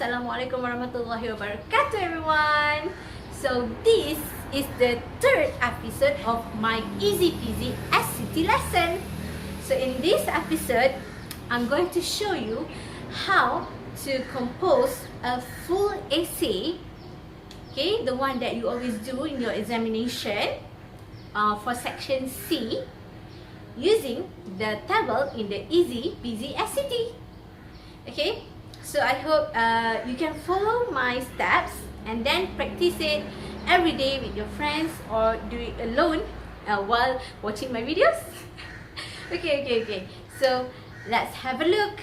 Assalamualaikum warahmatullahi wabarakatuh, everyone. So this is the third episode of my Easy Peasy SCT lesson. So in this episode, I'm going to show you how to compose a full essay. Okay, the one that you always do in your examination for section C, using the table in the Easy Peasy SCT. Okay, so I hope you can follow my steps and then practice it every day with your friends or do it alone while watching my videos. Okay. So let's have a look.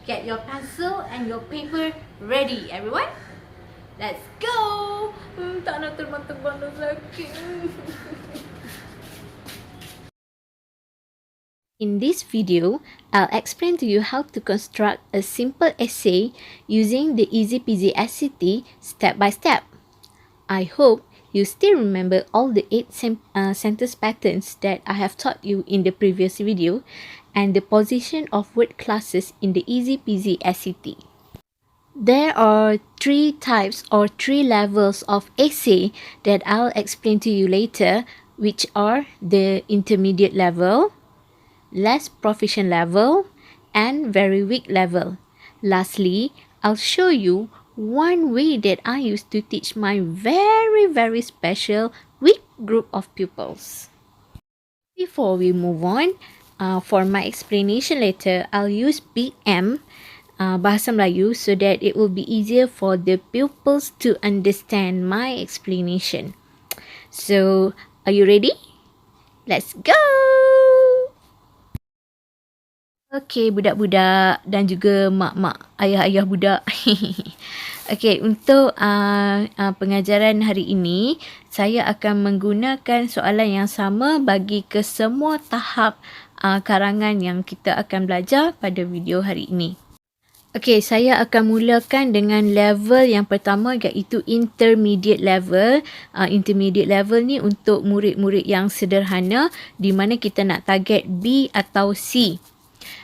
Get your pencil and your paper ready, everyone. Let's go. Tak nak terbang-terbang lagi. In this video, I'll explain to you how to construct a simple essay using the Easy Peasy SCT step by step. I hope you still remember all the 8 sentence patterns that I have taught you in the previous video and the position of word classes in the Easy Peasy SCT. There are 3 types or 3 levels of essay that I'll explain to you later, which are the intermediate level, less proficient level, and very weak level. Lastly, I'll show you one way that I used to teach my very special weak group of pupils. Before we move on, for my explanation later, I'll use Big M, Bahasa Melayu, so that it will be easier for the pupils to understand my explanation. So, are you ready? Let's go! Okey, budak-budak dan juga mak-mak, ayah-ayah budak. Okey, untuk pengajaran hari ini, saya akan menggunakan soalan yang sama bagi ke semua tahap karangan yang kita akan belajar pada video hari ini. Okey, saya akan mulakan dengan level yang pertama, iaitu intermediate level. Intermediate level ni untuk murid-murid yang sederhana di mana kita nak target B atau C.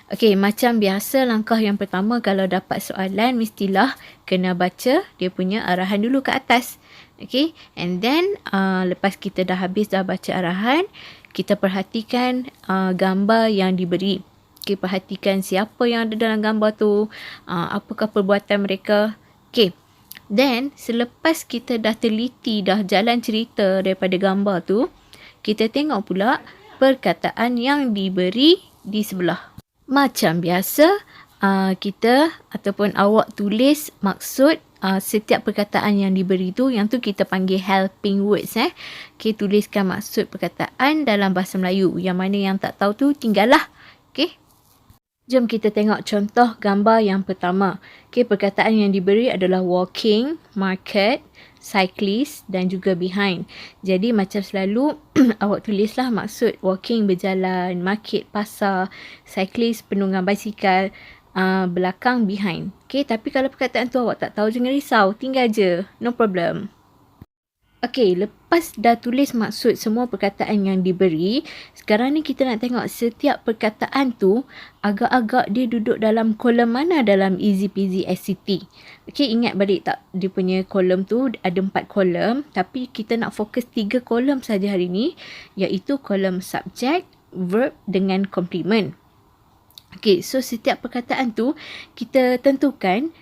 Okey, macam biasa langkah yang pertama kalau dapat soalan mestilah kena baca dia punya arahan dulu ke atas. Okey, and then lepas kita dah baca arahan, kita perhatikan gambar yang diberi. Okey, perhatikan siapa yang ada dalam gambar tu, apakah perbuatan mereka. Okey, then selepas kita dah teliti, dah jalan cerita daripada gambar tu, kita tengok pula perkataan yang diberi di sebelah. Macam biasa, kita ataupun awak tulis maksud setiap perkataan yang diberi tu, yang tu kita panggil helping words. Okay, tuliskan maksud perkataan dalam bahasa Melayu. Yang mana yang tak tahu tu tinggallah. Okay. Jom kita tengok contoh gambar yang pertama. Okay, perkataan yang diberi adalah walking, market, cyclist dan juga behind. Jadi macam selalu awak tulislah maksud walking berjalan, market pasar, cyclist penunggang basikal, belakang behind. Okay, tapi kalau perkataan tu awak tak tahu, jangan risau, tinggal je, no problem. Okay, lepas dah tulis maksud semua perkataan yang diberi, sekarang ni kita nak tengok setiap perkataan tu agak-agak dia duduk dalam kolom mana dalam Easy Peasy SCT. Okay, ingat balik tak dia punya kolom tu ada 4 kolom, tapi kita nak fokus 3 kolom saja hari ni, iaitu kolom subject, verb dengan complement. Okay, so setiap perkataan tu kita tentukan,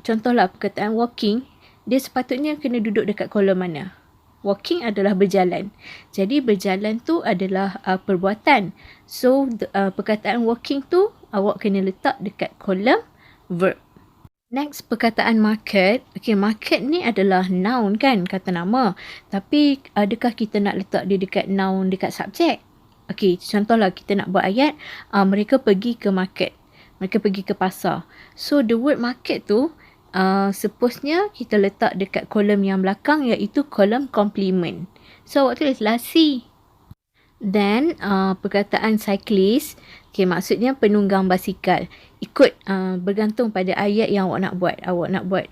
contohlah perkataan walking, dia sepatutnya kena duduk dekat kolom mana? Walking adalah berjalan. Jadi berjalan tu adalah perbuatan. So perkataan walking tu awak kena letak dekat kolom verb. Next, perkataan market. Okay, market ni adalah noun kan, kata nama. Tapi adakah kita nak letak dia dekat noun, dekat subjek? Okay, contohlah kita nak buat ayat, mereka pergi ke market. Mereka pergi ke pasar. So the word market tu supposednya kita letak dekat kolom yang belakang, iaitu kolom complement. So awak tulislah C. Then perkataan cyclist, okay, maksudnya penunggang basikal. Ikut bergantung pada ayat yang awak nak buat. Awak nak buat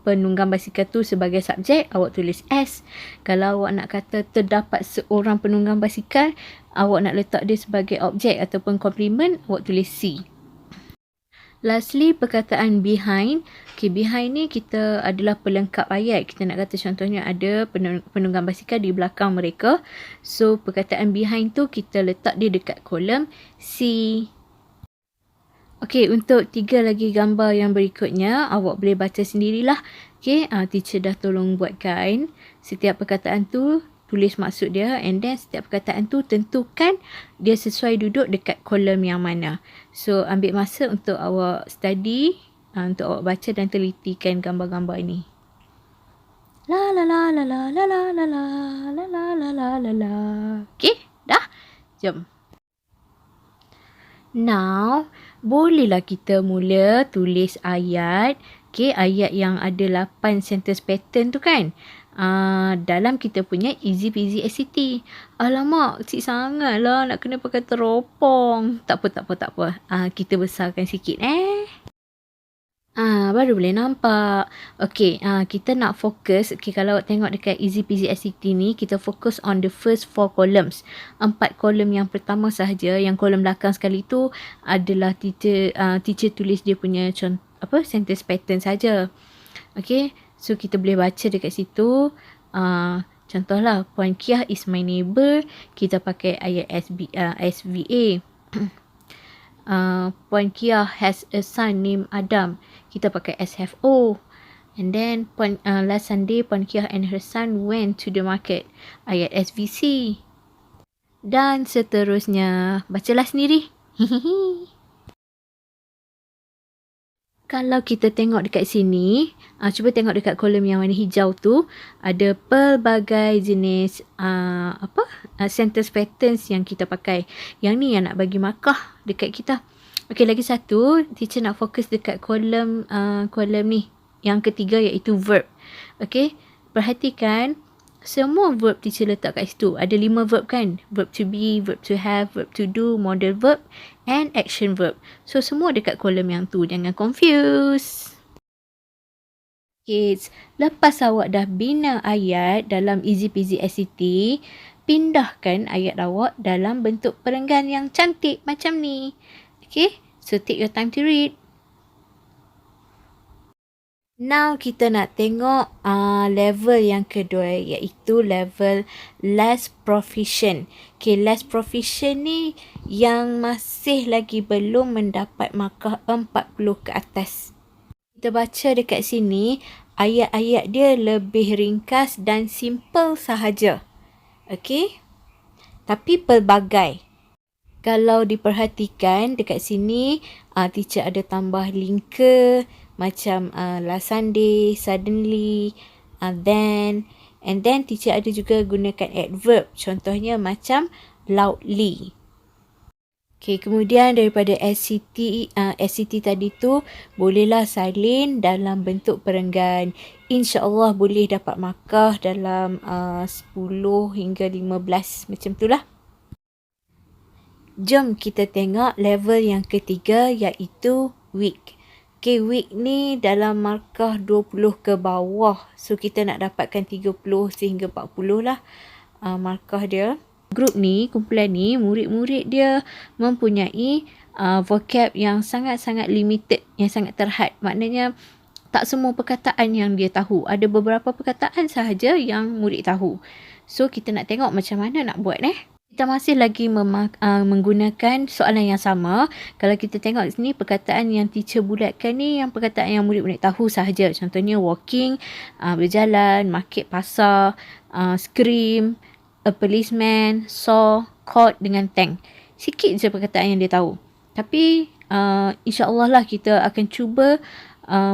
penunggang basikal tu sebagai subjek, awak tulis S. Kalau awak nak kata terdapat seorang penunggang basikal, awak nak letak dia sebagai objek ataupun complement, awak tulis C. Lastly, perkataan behind. Okay, behind ni kita adalah pelengkap ayat. Kita nak kata contohnya ada penunggang basikal di belakang mereka. So, perkataan behind tu kita letak dia dekat kolom C. Okay, untuk 3 lagi gambar yang berikutnya, awak boleh baca sendirilah. Okay, teacher dah tolong buatkan. Setiap perkataan tu, tulis maksud dia, and then setiap perkataan tu tentukan dia sesuai duduk dekat kolom yang mana. So, ambil masa untuk awak study, untuk awak baca dan telitikan gambar-gambar ini. La la la la la la la la la la la la la la la. Okay, dah? Jom. Now, bolehlah kita mula tulis ayat. Okay, ayat yang ada 8 sentence pattern tu kan. Dalam kita punya Easy Peasy ACT. Alamak, kecil sangat lah nak kena pakai teropong. Tak apa. Kita besarkan sikit baru boleh nampak. Okay, kita nak fokus. Okay, kalau tengok dekat Easy Peasy ACT ni, kita fokus on the first 4 columns. 4 kolom yang pertama sahaja. Yang kolom belakang sekali tu adalah teacher tulis dia punya sentence pattern saja. Okay, so kita boleh baca dekat situ. Contohlah, Puan Kiah is my neighbor. Kita pakai ayat SVA. Puan Kiah has a son named Adam. Kita pakai SFO. And then last Sunday, Puan Kiah and her son went to the market. Ayat SVC. Dan seterusnya. Bacalah sendiri. Kalau kita tengok dekat sini, cuba tengok dekat kolom yang warna hijau tu, ada pelbagai jenis sentence patterns yang kita pakai. Yang ni yang nak bagi markah dekat kita. Okey, lagi satu, teacher nak fokus dekat kolom ni. Yang ketiga iaitu verb. Okey, perhatikan semua verb teacher letak kat situ. Ada 5 verb kan? Verb to be, verb to have, verb to do, modal verb and action verb. So, semua dekat kolom yang tu. Jangan confuse. Okay, lepas awak dah bina ayat dalam Easy Peasy ACT, pindahkan ayat awak dalam bentuk perenggan yang cantik macam ni. Okay, so take your time to read. Now kita nak tengok level yang kedua, iaitu level less proficient. Okay, less proficient ni yang masih lagi belum mendapat markah 40 ke atas. Kita baca dekat sini, ayat-ayat dia lebih ringkas dan simple sahaja. Okay, tapi pelbagai. Kalau diperhatikan dekat sini, teacher ada tambah linker macam last Sunday, suddenly, then, and then teacher ada juga gunakan adverb. Contohnya macam loudly. Okay, kemudian daripada SCT tadi tu, bolehlah salin dalam bentuk perenggan. InsyaAllah boleh dapat markah dalam 10 hingga 15 macam tu lah. Jom kita tengok level yang ketiga, iaitu week. Okay, week ni dalam markah 20 ke bawah. So, kita nak dapatkan 30 sehingga 40 lah markah dia. Grup ni, kumpulan ni, murid-murid dia mempunyai vocab yang sangat-sangat limited, yang sangat terhad. Maknanya, tak semua perkataan yang dia tahu. Ada beberapa perkataan sahaja yang murid tahu. So, kita nak tengok macam mana nak buat Kita masih lagi menggunakan soalan yang sama. Kalau kita tengok sini, perkataan yang teacher bulatkan ni, yang perkataan yang murid-murid tahu sahaja. Contohnya walking, berjalan, market, pasar, scream, a policeman, saw, court dengan tank. Sikit je perkataan yang dia tahu. Tapi insyaAllah lah kita akan cuba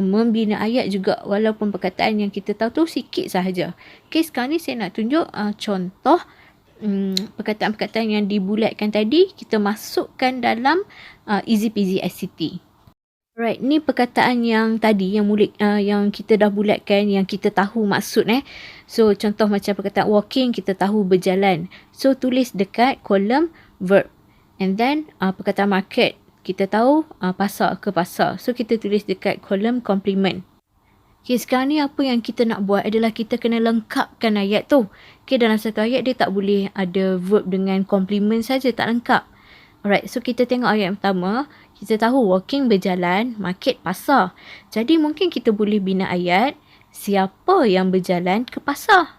membina ayat juga, walaupun perkataan yang kita tahu tu sikit sahaja. Okay, sekarang ni saya nak tunjuk contoh perkataan-perkataan yang dibulatkan tadi, kita masukkan dalam Easy Peasy ACT. Alright, ni perkataan yang tadi, yang kita dah bulatkan, yang kita tahu maksud So, contoh macam perkataan walking, kita tahu berjalan. So, tulis dekat kolom verb. And then, perkataan market, kita tahu pasar ke pasar. So, kita tulis dekat kolom complement. Okay, sekarang ni apa yang kita nak buat adalah kita kena lengkapkan ayat tu. Okay, dalam satu ayat dia tak boleh ada verb dengan complement saja, tak lengkap. Alright, so kita tengok ayat yang pertama. Kita tahu walking berjalan, market pasar. Jadi mungkin kita boleh bina ayat, siapa yang berjalan ke pasar?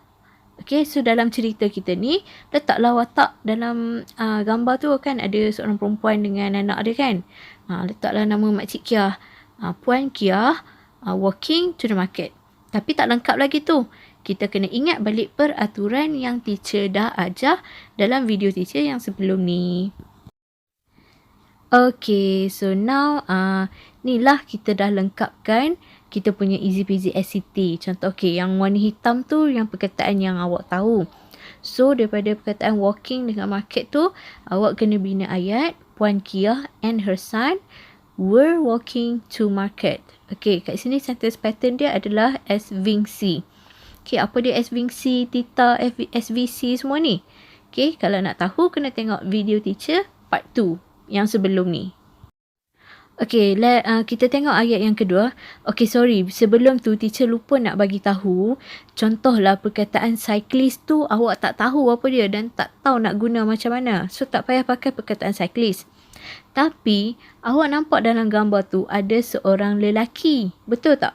Okay, so dalam cerita kita ni, letaklah watak dalam gambar tu kan ada seorang perempuan dengan anak dia kan. Letaklah nama Makcik Kiah. Puan Kiah walking to the market. Tapi tak lengkap lagi tu. Kita kena ingat balik peraturan yang teacher dah ajar dalam video teacher yang sebelum ni. Okay, so now ni lah kita dah lengkapkan kita punya easy peasy SCT. Contoh, okay, yang warna hitam tu yang perkataan yang awak tahu. So, daripada perkataan walking dengan market tu, awak kena bina ayat, Puan Kiah and her son were walking to market. Okay, kat sini sentence pattern dia adalah SVC. Okay, apa dia SVC, Tita, SVC semua ni? Okay, kalau nak tahu, kena tengok video teacher part 2 yang sebelum ni. Okay, kita tengok ayat yang kedua. Okay, sorry. Sebelum tu, teacher lupa nak bagi tahu. Contohlah perkataan cyclist tu, awak tak tahu apa dia dan tak tahu nak guna macam mana. So, tak payah pakai perkataan cyclist. Tapi, awak nampak dalam gambar tu ada seorang lelaki. Betul tak?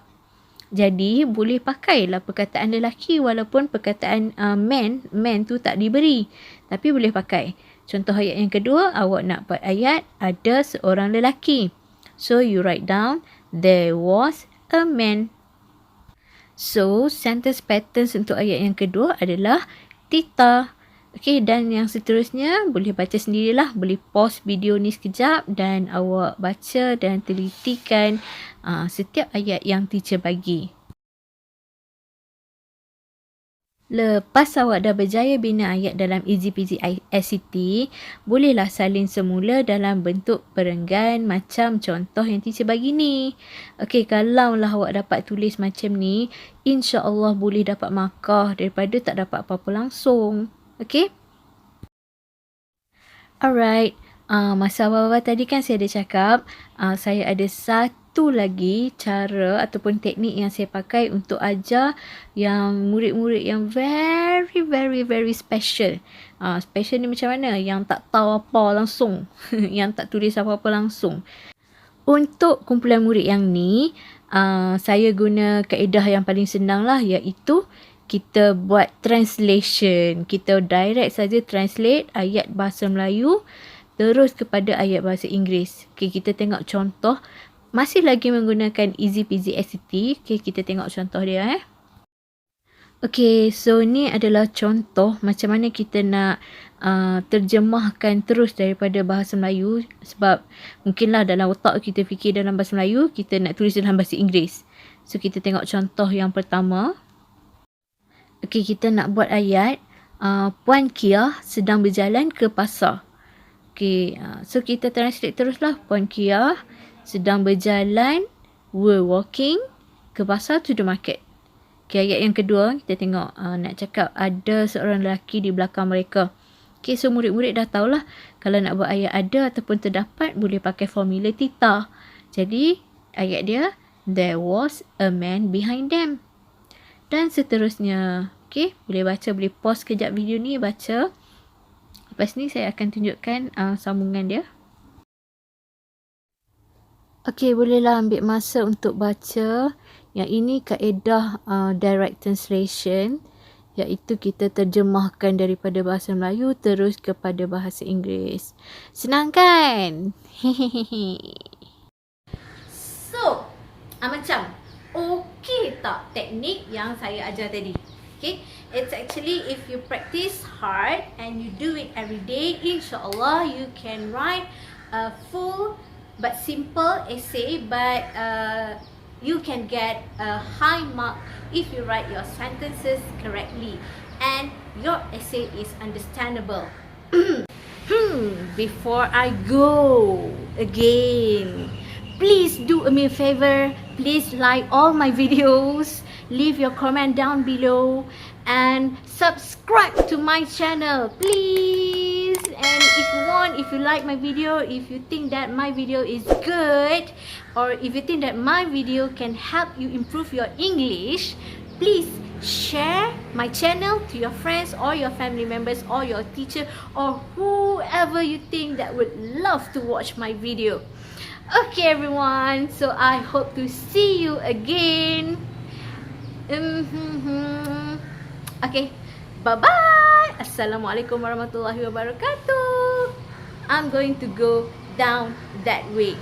Jadi, boleh pakailah perkataan lelaki walaupun perkataan man tu tak diberi. Tapi, boleh pakai. Contoh ayat yang kedua, awak nak buat ayat, ada seorang lelaki. So, you write down, there was a man. So, sentence patterns untuk ayat yang kedua adalah Tita. Okay, dan yang seterusnya boleh baca sendirilah. Boleh pause video ni sekejap dan awak baca dan telitikan setiap ayat yang teacher bagi. Lepas awak dah berjaya bina ayat dalam Easy Peasy SCT, bolehlah salin semula dalam bentuk perenggan macam contoh yang teacher bagi ni. Okey, kalau lah awak dapat tulis macam ni, insya-Allah boleh dapat markah daripada tak dapat apa-apa langsung. Okey? Alright. Masa awal-awal tadi kan saya ada cakap, saya ada satu lagi cara ataupun teknik yang saya pakai untuk ajar yang murid-murid yang very special. Special ni macam mana? Yang tak tahu apa langsung. Yang tak tulis apa-apa langsung. Untuk kumpulan murid yang ni, saya guna kaedah yang paling senang lah, iaitu kita buat translation. Kita direct saja translate ayat bahasa Melayu terus kepada ayat bahasa Inggeris. Okay, kita tengok contoh. Masih lagi menggunakan Easy Peasy SCT. Okay, kita tengok contoh dia. Okay, so ni adalah contoh macam mana kita nak terjemahkan terus daripada bahasa Melayu. Sebab mungkinlah dalam otak kita fikir dalam bahasa Melayu, kita nak tulis dalam bahasa Inggeris. So, kita tengok contoh yang pertama. Okay, kita nak buat ayat. Puan Kiah sedang berjalan ke pasar. Okay, so kita translate teruslah. Puan Kiah sedang berjalan, were walking, ke pasar to the market. Okay, ayat yang kedua, kita tengok nak cakap ada seorang lelaki di belakang mereka. Okay, so murid-murid dah tahulah kalau nak buat ayat ada ataupun terdapat, boleh pakai formula Tita. Jadi, ayat dia, there was a man behind them. Dan seterusnya. Okay, boleh baca, boleh pause kejap video ni, baca. Lepas ni saya akan tunjukkan sambungan dia. Okey, bolehlah ambil masa untuk baca. Yang ini kaedah direct translation, iaitu kita terjemahkan daripada bahasa Melayu terus kepada bahasa Inggeris. Senang kan? So, macam okey tak teknik yang saya ajar tadi? Okay, it's actually if you practice hard and you do it every day, insyaAllah you can write a full but simple essay, but you can get a high mark if you write your sentences correctly and your essay is understandable. Before I go again, please do me a favor, please like all my videos, leave your comment down below and subscribe to my channel, please. And if you like my video, if you think that my video is good, or if you think that my video can help you improve your English, please share my channel to your friends or your family members or your teacher or whoever you think that would love to watch my video. Okay everyone, so I hope to see you again. Okay, bye bye. Assalamualaikum warahmatullahi wabarakatuh. I'm going to go down that way.